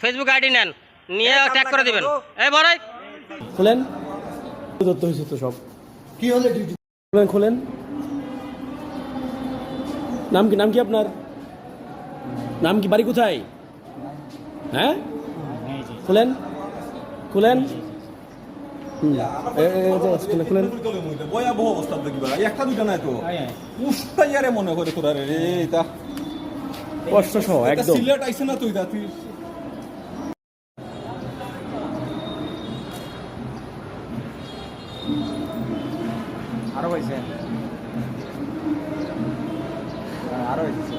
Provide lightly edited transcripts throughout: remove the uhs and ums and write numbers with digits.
Facebook ID নেন, নিয়ে tag করে দিবেন। এই বড়াই খুলেন, তথ্য হয়েছে তো সব। কি হলে ডিউটি খুলেন। নাম কি? নাম কি আপনার? নাম কি? বাড়ি কোথায়? হ্যাঁ, খুলেন খুলেন। খুলেন। ভয়াবহ অবস্থা দেখিবা, একটা দুইটা নাই তো উস্তাইয়ারে মনে করে তোরা রে এটা কষ্ট সহ একদম। সিলেট আইছে না তুই তুই আরো হয়েছে আরো হয়েছে।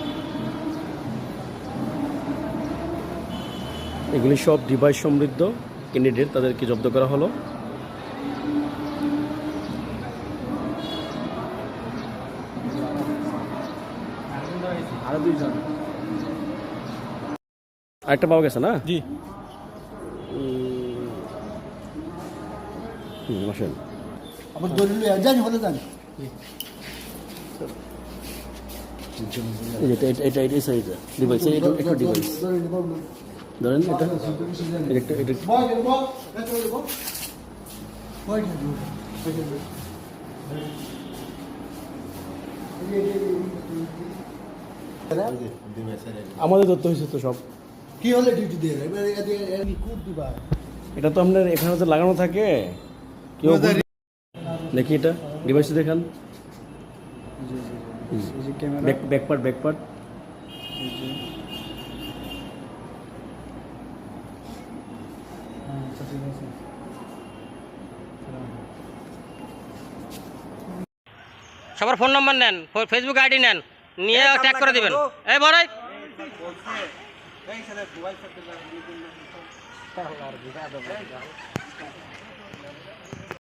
এগুলি সব ডিভাইস সমৃদ্ধ ক্যান্ডিডেট, তাদেরকে জব্দ করা হলো। আরো দুইজন আরেকটা পাওয়া গেছে না? জি আসেন। আবার দলিল জানি হলে জানি এটা ডিভাইস, একটা ডিভাইস ধরেন, এটা এটা আমাদের তথ্য হয়েছে তো সব। কি হলে ডিউটি দিয়ে কোড দিবা এটা তো আপনার এখানে তো লাগানো থাকে, কেউ দেখি এটা ডিভাইসে দেখান। ব্যাকপার্ট সবার ফোন নাম্বার নেন, ফেসবুক আইডি নেন, নিয়ে ট্যাগ করে দিবেন। এই বড়াই